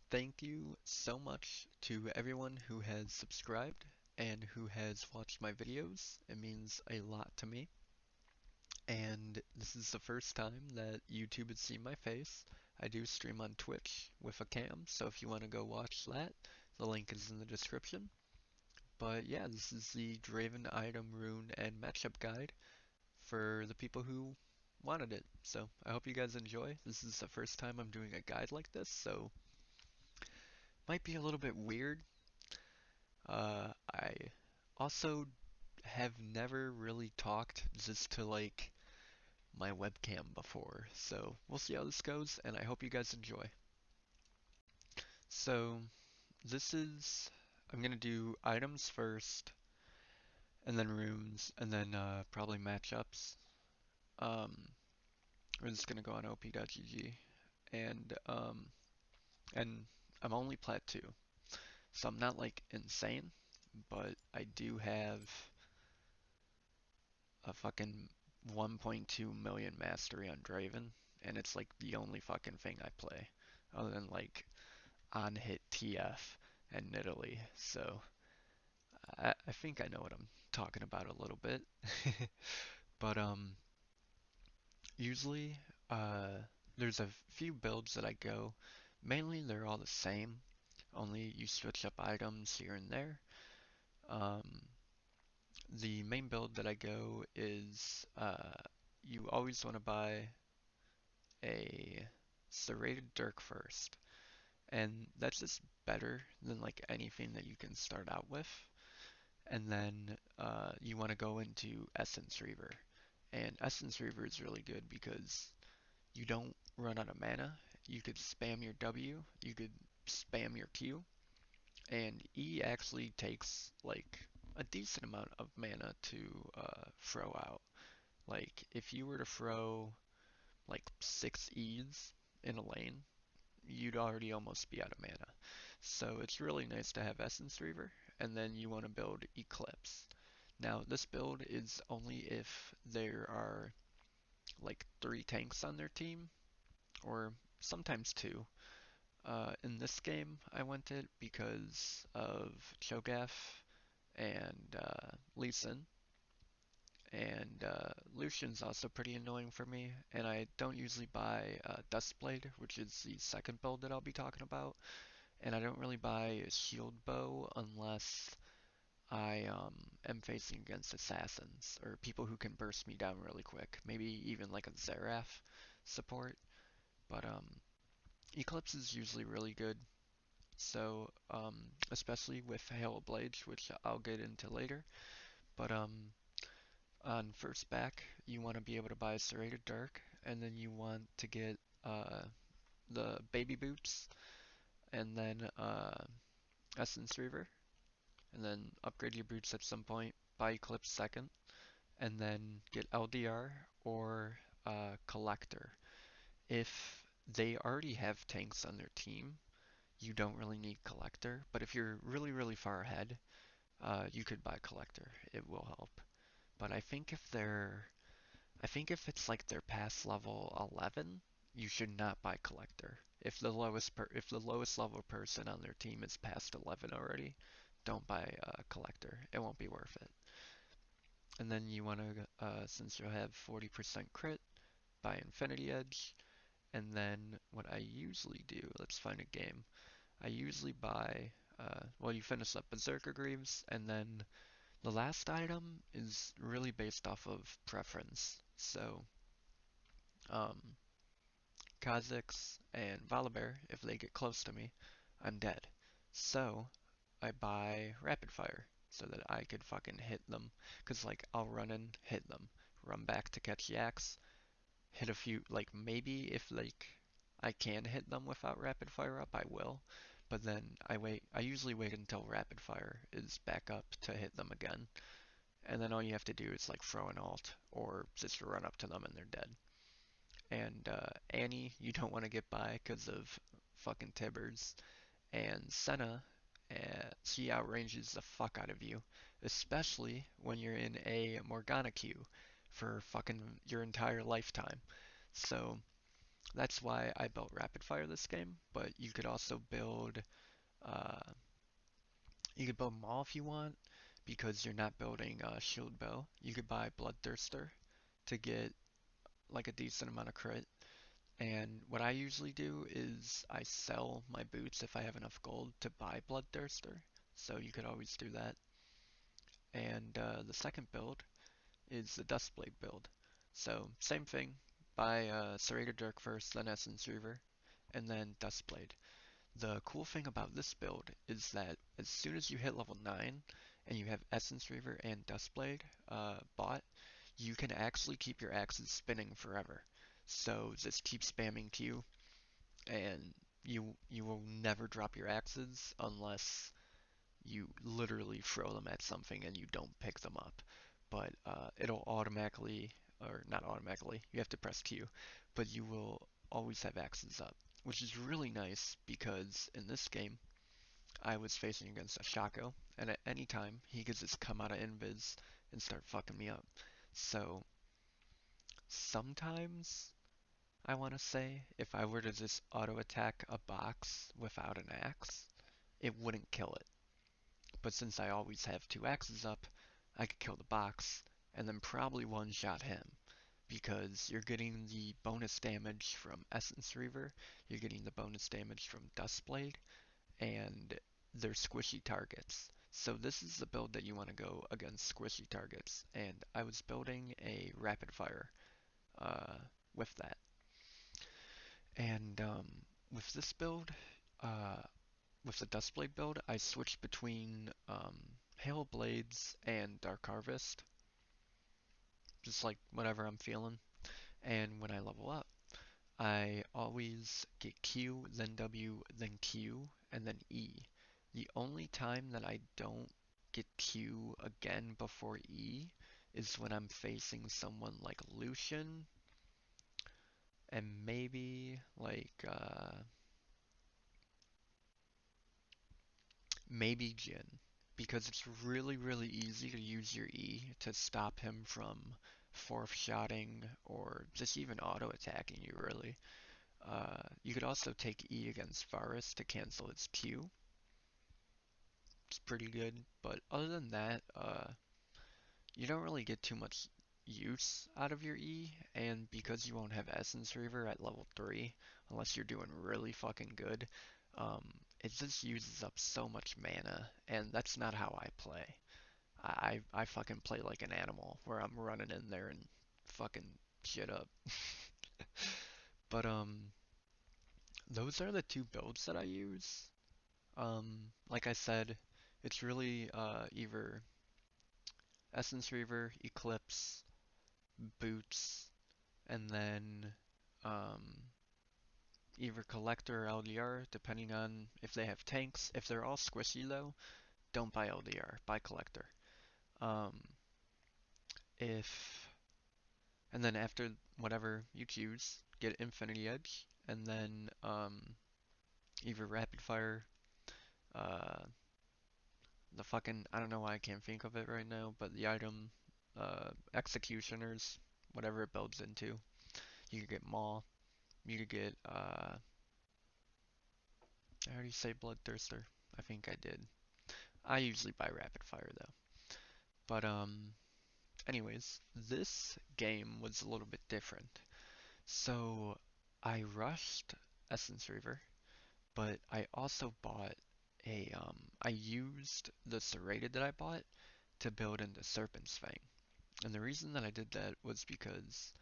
Thank you so much to everyone who has subscribed and who has watched my videos. It means a lot to me. And this is the first time that YouTube has seen my face. I do stream on Twitch with a cam, so if you want to go watch that, the link is in the description. But yeah, this is the Draven item, rune, and matchup guide for the people who wanted it. So I hope you guys enjoy. This is the first time I'm doing a guide like this, so might be a little bit weird. I also have never really talked just to like my webcam before, so we'll see how this goes, and I hope you guys enjoy. So this is, I'm gonna do items first, and then runes, and then probably matchups. Um, we're just gonna go on op.gg, and and I'm only plat 2, so I'm not like insane, but I do have a fucking 1.2 million mastery on Draven, and it's like the only fucking thing I play, other than like on hit TF and Nidalee. So I think I know what I'm talking about a little bit. But usually uh, there's a few builds that I go. Mainly they're all the same, only you switch up items here and there. Um, the main build that I go is you always want to buy a serrated dirk first, and that's just better than like anything that you can start out with. And then you want to go into Essence Reaver, and Essence Reaver is really good because you don't run out of mana. You could spam your W, you could spam your Q, and E actually takes like a decent amount of mana to throw out. Like if you were to throw like 6 E's in a lane, you'd already almost be out of mana. So it's really nice to have Essence Reaver, and then you want to build Eclipse. Now this build is only if there are like 3 tanks on their team, or sometimes 2. In this game, I went it because of Cho'Gath and Lee Sin, and Lucian's also pretty annoying for me, and I don't usually buy Duskblade, which is the second build that I'll be talking about, and I don't really buy Shield Bow unless I am facing against assassins, or people who can burst me down really quick, maybe even like a Xerath support, but Eclipse is usually really good, so especially with Hail Blades, which I'll get into later, but on first back, you want to be able to buy Serrated Dark, and then you want to get the Baby Boots, and then Essence Reaver, and then upgrade your boots at some point, buy Eclipse second, and then get LDR or Collector. If they already have tanks on their team, you don't really need Collector, but if you're really, really far ahead, you could buy Collector. It will help. But I think if it's like they're past level 11, you should not buy Collector. If the lowest level person on their team is past 11 already, don't buy Collector. It won't be worth it. And then you want to, since you'll have 40% crit, buy Infinity Edge. And then what I usually do, let's find a game. I usually buy, well, you finish up Berserker Greaves, and then the last item is really based off of preference. So, um, Kha'Zix and Volibear, if they get close to me, I'm dead. So, I buy Rapid Fire so that I could fucking hit them. Cause like, I'll run and hit them, run back to catch Yaks, hit a few, like maybe if like I can hit them without Rapid Fire up, I will. But then I usually wait until Rapid Fire is back up to hit them again. And then all you have to do is like throw an ult or just run up to them and they're dead. And Annie, you don't want to get by because of fucking Tibbers. And Senna, she outranges the fuck out of you, especially when you're in a Morgana queue for fucking your entire lifetime. So That's why I built rapid fire this game, but you could also build uh, you could build Maul if you want, because you're not building shield bow. You could buy Bloodthirster to get like a decent amount of crit. And what I usually do is I sell my boots if I have enough gold to buy Bloodthirster. So you could always do that. And the second build is the Dustblade build. So same thing, buy Serrated Dirk first, then Essence Reaver, and then Dustblade. The cool thing about this build is that as soon as you hit level 9 and you have Essence Reaver and Dustblade bought, you can actually keep your axes spinning forever. So just keep spamming Q and you will never drop your axes unless you literally throw them at something and you don't pick them up. But it'll automatically, or not automatically, you have to press Q, but you will always have axes up, which is really nice because in this game I was facing against a Shaco, and at any time he could just come out of invis and start fucking me up. So sometimes I want to say if I were to just auto attack a box without an axe, it wouldn't kill it. But since I always have two axes up, I could kill the box and then probably one-shot him because you're getting the bonus damage from Essence Reaver, you're getting the bonus damage from Dustblade, and they're squishy targets. So this is the build that you want to go against squishy targets, and I was building a rapid fire uh, with that. And with this build, uh, with the Dustblade build, I switched between Hail Blades and Dark Harvest, just like whatever I'm feeling. And when I level up, I always get Q, then W, then Q, and then E. The only time that I don't get Q again before E is when I'm facing someone like Lucian and maybe like maybe Jin, because it's really, really easy to use your E to stop him from fourth shotting or just even auto attacking you, really. You could also take E against Varus to cancel its Q. It's pretty good, but other than that, you don't really get too much use out of your E, and because you won't have Essence Reaver at level 3, unless you're doing really fucking good, it just uses up so much mana, and that's not how I play. I fucking play like an animal, where I'm running in there and fucking shit up. But those are the two builds that I use. Like I said, it's really either Essence Reaver, Eclipse, Boots, and then um, either Collector or LDR, depending on if they have tanks. If they're all squishy though, don't buy LDR, buy Collector. Um, if and then after whatever you choose, get Infinity Edge, and then either Rapid Fire, uh, the fucking I don't know why I can't think of it right now, but the item Executioners, whatever it builds into. You could get Maul. You could get I already say Bloodthirster. I think I did. I usually buy Rapid Fire though. But anyways, this game was a little bit different. So I rushed Essence Reaver, but I also bought I used the Serrated that I bought to build into Serpent's Fang. And the reason that I did that was because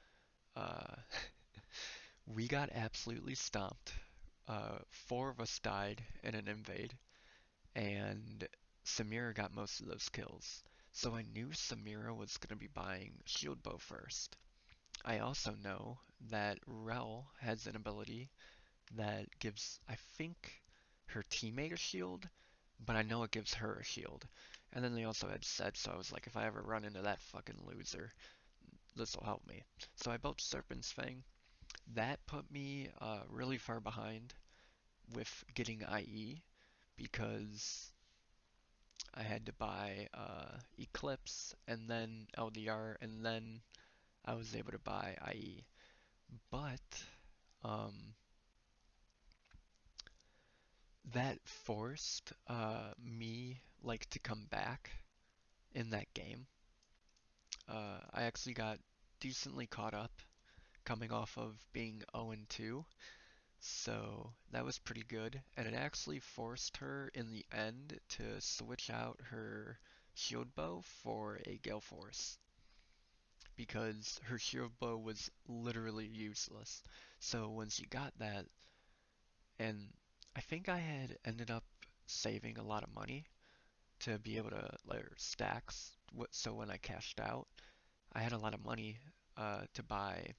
uh, we got absolutely stomped. Four of us died in an invade, and Samira got most of those kills. So I knew Samira was going to be buying Shield Bow first. I also know that Rel has an ability that gives, I think, her teammate a shield, but I know it gives her a shield. And then they also had Set, so I was like, if I ever run into that fucking loser, this will help me. So I built Serpent's Fang. That put me really far behind with getting IE because I had to buy Eclipse and then LDR and then I was able to buy IE. But um, that forced me like to come back in that game. I actually got decently caught up coming off of being 0-2, so that was pretty good. And it actually forced her in the end to switch out her shield bow for a Gale Force because her shield bow was literally useless. So when she got that, and I think I had ended up saving a lot of money to be able to layer stacks, so when I cashed out, I had a lot of money to buy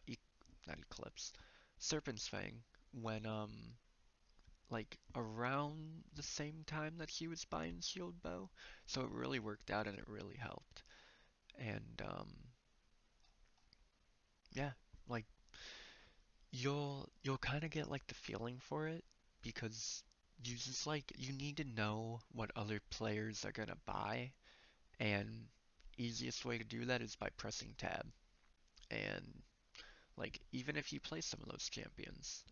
e not Eclipse, Serpent's Fang when like around the same time that he was buying Shield Bow, so it really worked out and it really helped. And yeah, like you'll kind of get like the feeling for it because you just like you need to know what other players are gonna buy, and easiest way to do that is by pressing tab. And like even if you play some of those champions,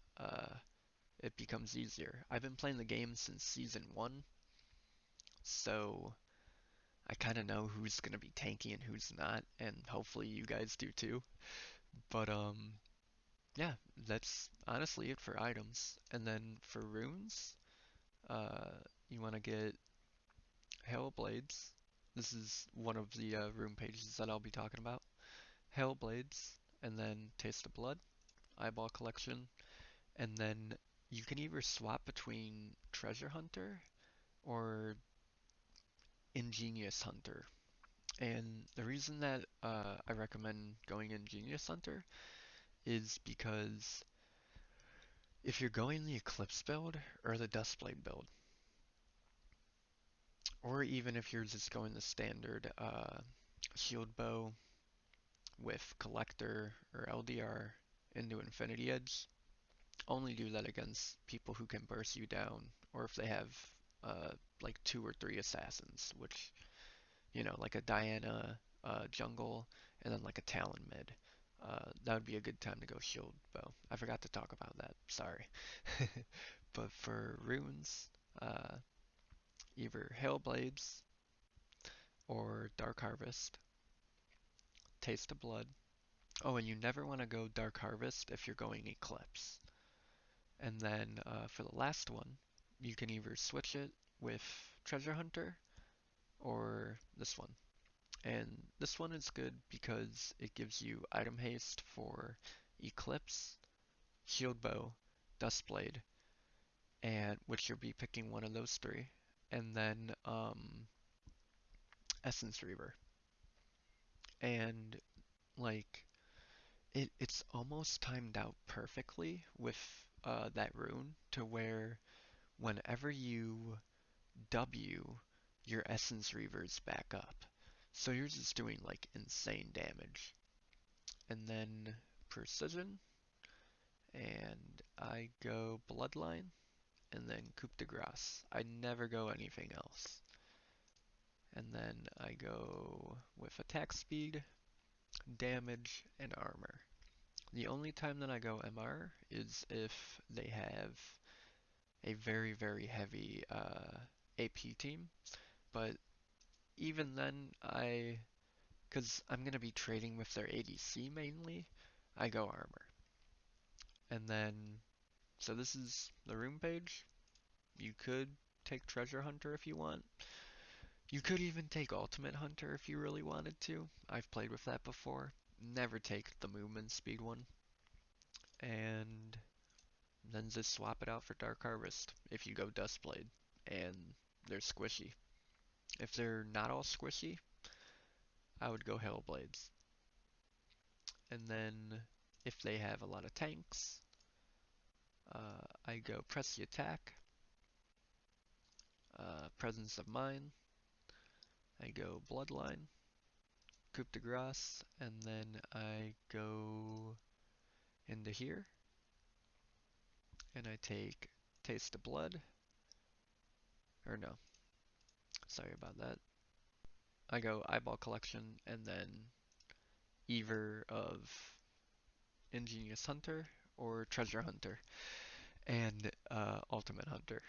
it becomes easier. I've been playing the game since season one, so I kind of know who's gonna be tanky and who's not, and hopefully you guys do too. But yeah, that's honestly it for items. And then for runes, uh, you want to get Hail Blades. This is one of the rune pages that I'll be talking about. Hail Blades, and then Taste of Blood, Eyeball Collection, and then you can either swap between Treasure Hunter or Ingenious Hunter. And the reason that I recommend going Ingenious Hunter is because if you're going the Eclipse build or the Dustblade build, or even if you're just going the standard shield bow with Collector or LDR into Infinity Edge, only do that against people who can burst you down, or if they have like 2 or 3 assassins, which, you know, like a Diana jungle and then like a Talon mid. That would be a good time to go shield bow. I forgot to talk about that, sorry. But for runes, uh, either Hail Blades or Dark Harvest, Taste of Blood. Oh, and you never want to go Dark Harvest if you're going Eclipse. And then for the last one, you can either switch it with Treasure Hunter or this one. And this one is good because it gives you item haste for Eclipse, Shield Bow, Dustblade, and which you'll be picking one of those three. And then Essence Reaver. And like it's almost timed out perfectly with that rune to where whenever you W, your Essence Reaver's back up. So you're just doing like insane damage. And then Precision, and I go Bloodline, and then Coup de Grace. I never go anything else. And then I go with Attack Speed, Damage, and Armor. The only time that I go MR is if they have a very, very heavy AP team. But even then, because I'm going to be trading with their ADC mainly, I go Armor. And then, so this is the room page. You could take Treasure Hunter if you want. You could even take Ultimate Hunter if you really wanted to. I've played with that before. Never take the movement speed one. And then just swap it out for Dark Harvest if you go Dustblade. And they're squishy. If they're not all squishy, I would go Hellblades. And then if they have a lot of tanks, I go Press the Attack, Presence of Mind, I go Bloodline, Coup de Grace, and then I go into here, and I take Taste of Blood, or no, sorry about that. I go Eyeball Collection, and then either of Ingenious Hunter, or Treasure Hunter, and Ultimate Hunter.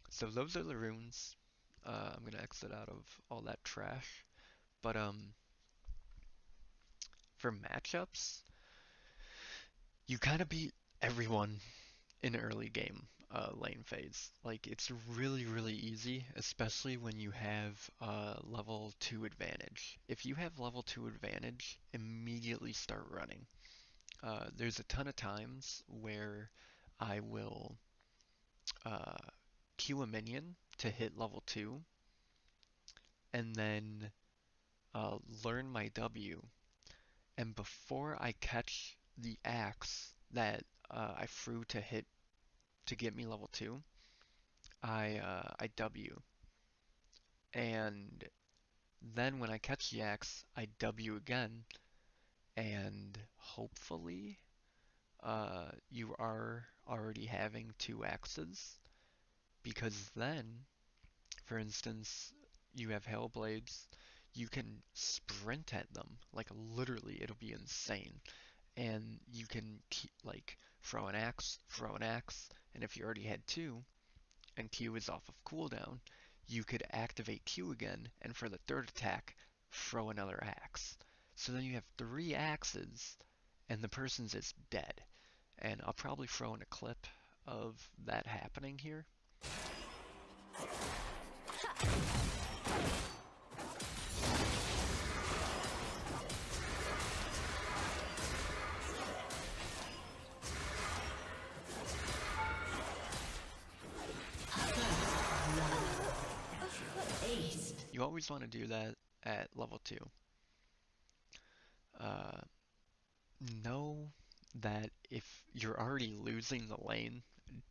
So those are the runes. I'm gonna exit out of all that trash. But for matchups, you kind of beat everyone in early game lane phase. Like it's really really easy, especially when you have level 2 advantage. If you have level 2 advantage, immediately start running. There's a ton of times where I will uh, Q a minion to hit level 2 and then learn my W. And before I catch the axe that I threw to hit to get me level 2, I W. And then when I catch the axe, I W again, and hopefully you are already having two axes, because then, for instance, you have Hellblades, you can sprint at them, like literally, it'll be insane. And you can keep, like throw an axe, and if you already had two, and Q is off of cooldown, you could activate Q again, and for the third attack, throw another axe. So then you have three axes, and the person's is dead. And I'll probably throw in a clip of that happening here. You always want to do that at level 2. Uh, know that if you're already losing the lane,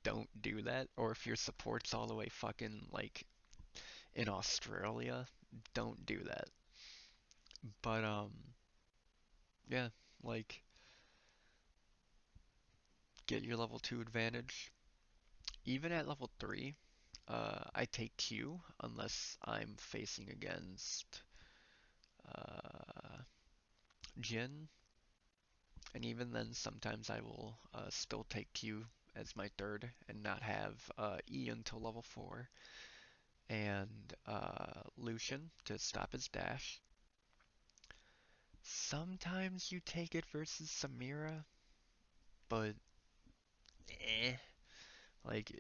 don't do that. Or if your support's all the way fucking like in Australia, don't do that. But yeah, like get your level 2 advantage. Even at level 3, I take Q unless I'm facing against uh, Jin, and even then sometimes I will still take Q as my third and not have E until level 4, and Lucian to stop his dash. Sometimes you take it versus Samira, but eh, like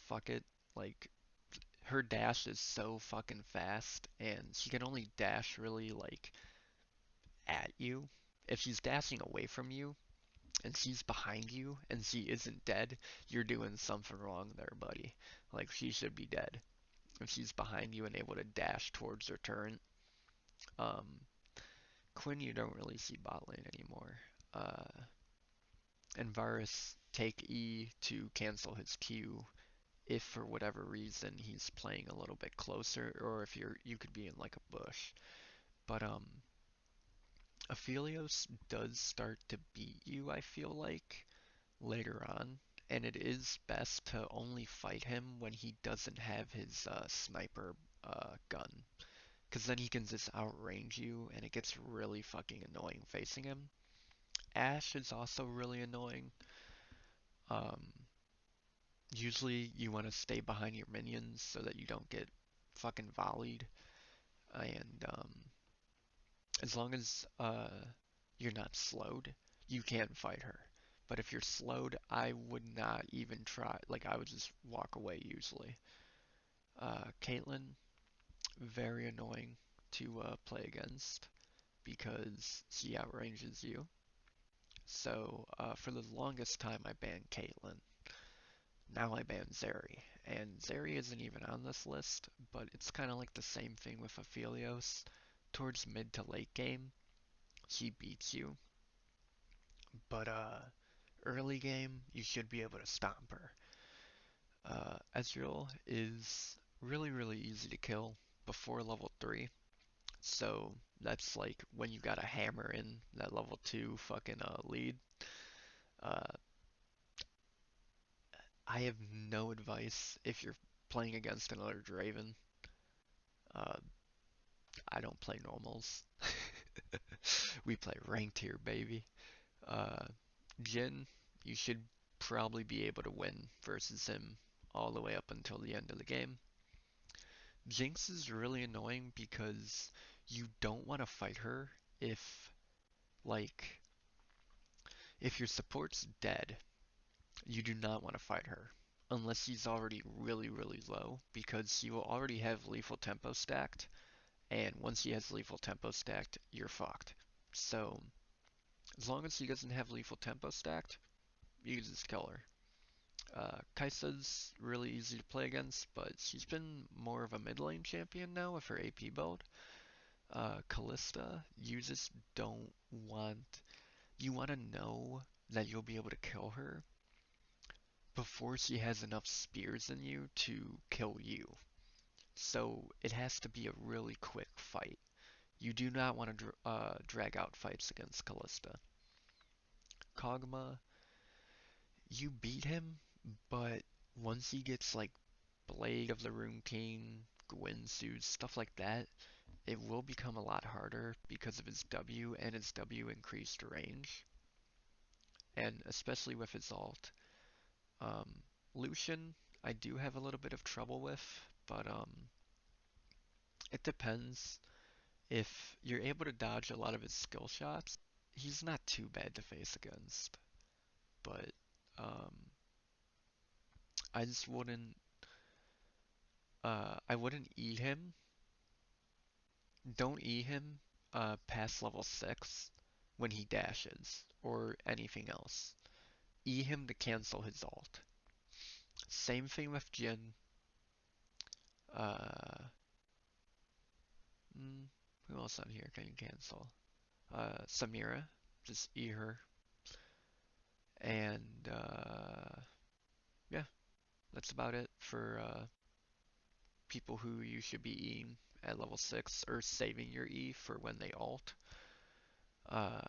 fuck it. Like her dash is so fucking fast, and she can only dash really like at you. If she's dashing away from you and she's behind you and she isn't dead, you're doing something wrong there, buddy. Like she should be dead. If she's behind you and able to dash towards her turret. Um, Quinn, you don't really see bot lane anymore. And Varus take E to cancel his Q if for whatever reason he's playing a little bit closer, or if you could be in like a bush. But Aphelios does start to beat you, I feel like, later on, and it is best to only fight him when he doesn't have his sniper gun, because then he can just outrange you, and it gets really fucking annoying facing him. Ashe is also really annoying. Um, Usually you want to stay behind your minions so that you don't get fucking volleyed, and as long as you're not slowed, you can fight her. But if you're slowed, I would not even try. Like, I would just walk away usually. Caitlyn, very annoying to play against because she outranges you. So, for the longest time, I banned Caitlyn. Now I ban Zeri. And Zeri isn't even on this list, but it's kind of like the same thing with Aphelios. Towards mid to late game, she beats you. But early game, you should be able to stomp her. Ezreal is really, really easy to kill before level 3. So that's like when you gotta hammer in that level 2 fucking lead. Uh, I have no advice if you're playing against another Draven. Uh, I don't play normals. We play ranked here, baby. Uh, Jin, you should probably be able to win versus him all the way up until the end of the game. Jinx is really annoying because you don't want to fight her if, like, if your support's dead. You do not want to fight her unless he's already really, really low because he will already have lethal tempo stacked, and once he has lethal tempo stacked, you're fucked. So, as long as he doesn't have lethal tempo stacked, you can just kill her. Kai'Sa's really easy to play against, but she's been more of a mid lane champion now with her AP build. Kalista, you just don't want. You want to know that you'll be able to kill her before she has enough spears in you to kill you. So it has to be a really quick fight. You do not want to drag out fights against Kalista. Kog'Maw, you beat him, but once he gets like Blade of the Rune King, Gwynsuit, stuff like that, it will become a lot harder because of his W and his W increased range, and especially with his ult. Um, Lucian, I do have a little bit of trouble with, but it depends. If you're able to dodge a lot of his skill shots, he's not too bad to face against. But um, I just wouldn't eat him. Don't eat him past level 6 when he dashes or anything else. E him to cancel his ult. Same thing with Jin. Uh, mm, who else on here can you cancel? Samira, just E her. And yeah, that's about it for people who you should be Eing at level 6 or saving your E for when they ult. Uh,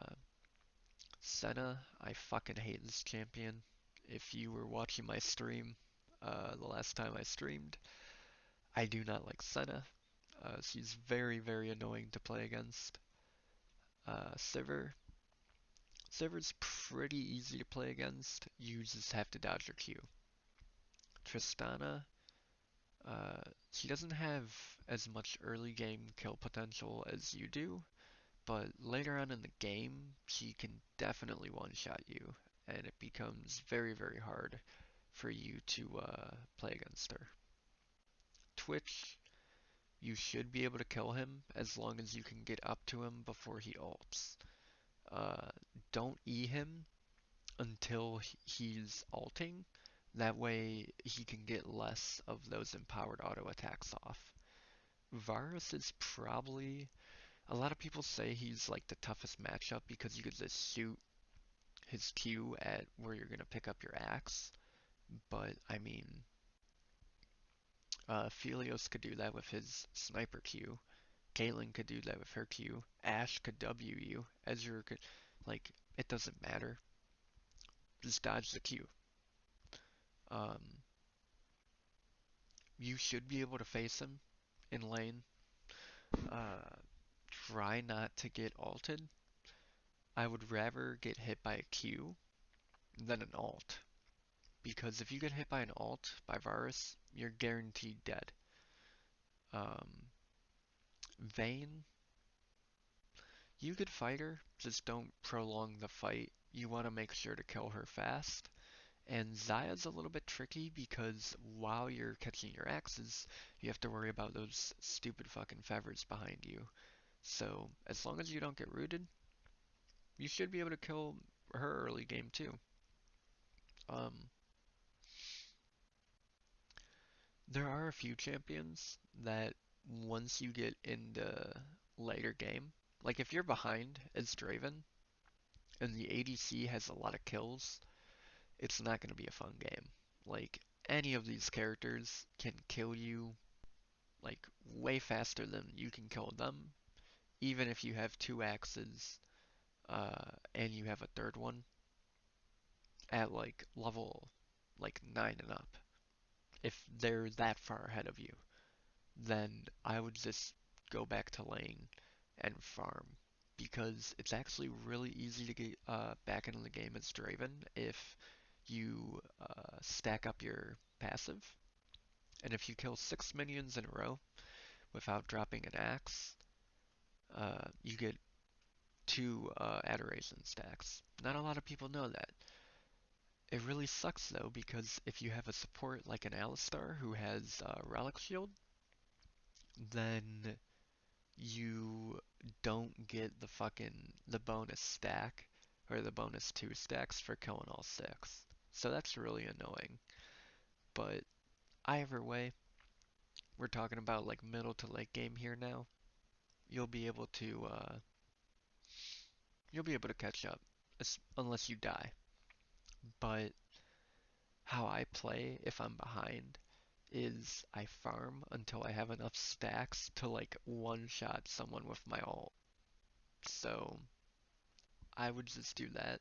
Senna, I fucking hate this champion. If you were watching my stream the last time I streamed, I do not like Senna. She's very, very annoying to play against. Sivir. Sivir's pretty easy to play against. You just have to dodge your Q. Tristana. Uh, she doesn't have as much early game kill potential as you do, but later on in the game, she can definitely one-shot you, and it becomes very, very hard for you to play against her. Twitch, you should be able to kill him as long as you can get up to him before he ults. Uh, don't E him until he's ulting. That way he can get less of those empowered auto attacks off. Varus is probably, a lot of people say he's like the toughest matchup because you could just shoot his Q at where you're going to pick up your axe. But I mean, Phelios could do that with his sniper Q. Caitlyn could do that with her Q. Ashe could W you. Ezreal could, like, it doesn't matter. Just dodge the Q. Um, you should be able to face him in lane. Uh, try not to get ulted. I would rather get hit by a Q than an ult. Because if you get hit by an ult by Varus, you're guaranteed dead. Um, Vayne, you could fight her, just don't prolong the fight. You want to make sure to kill her fast. And Zaya's a little bit tricky because while you're catching your axes, you have to worry about those stupid fucking feathers behind you. So, as long as you don't get rooted, you should be able to kill her early game too. Um, there are a few champions that once you get into later game, like if you're behind as Draven and the ADC has a lot of kills, it's not going to be a fun game. Like any of these characters can kill you like way faster than you can kill them, even if you have two axes and you have a third one at like level like 9 and up. If they're that far ahead of you, then I would just go back to lane and farm. because it's actually really easy to get back into the game as Draven if you stack up your passive. And if you kill 6 minions in a row without dropping an axe, you get 2 adoration stacks. Not a lot of people know that. It really sucks though, because if you have a support like an Alistar who has Relic Shield, then you don't get the bonus stack or the bonus 2 stacks for killing all 6. So that's really annoying. But either way, we're talking about like middle to late game here now. You'll be able to catch up, unless you die. But how I play if I'm behind is I farm until I have enough stacks to like one-shot someone with my ult. So I would just do that.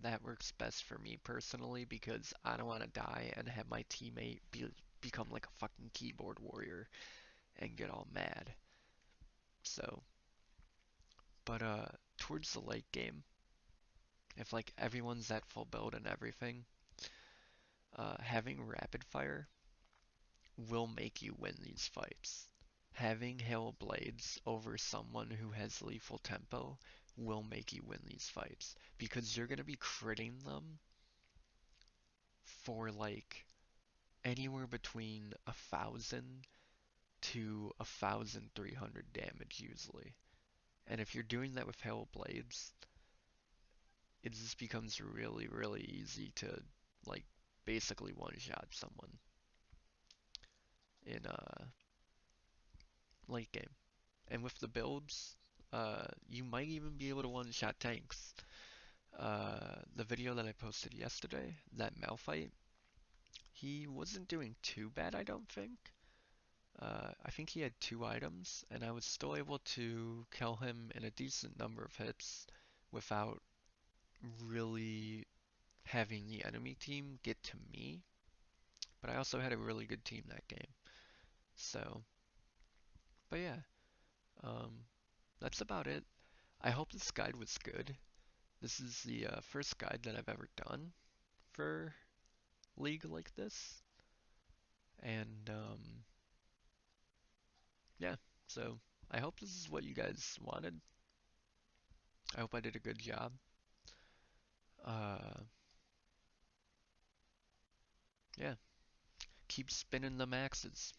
That works best for me personally because I don't want to die and have my teammate become like a fucking keyboard warrior and get all mad. So, but towards the late game, if like everyone's at full build and everything, having rapid fire will make you win these fights. Having hail blades over someone who has lethal tempo will make you win these fights because you're gonna be critting them for like anywhere between 1,000 to 1,300 damage usually. And if you're doing that with hail blades, it just becomes really, really easy to like basically one-shot someone in late game. And with the builds, you might even be able to one-shot tanks. The video that I posted yesterday, that Malphite, he wasn't doing too bad, I don't think. I think he had 2 items, and I was still able to kill him in a decent number of hits without really having the enemy team get to me. But I also had a really good team that game. So, but yeah, um, that's about it. I hope this guide was good. This is the first guide that I've ever done for League like this. And yeah, so I hope this is what you guys wanted. I hope I did a good job. Uh, yeah, keep spinning the maxes.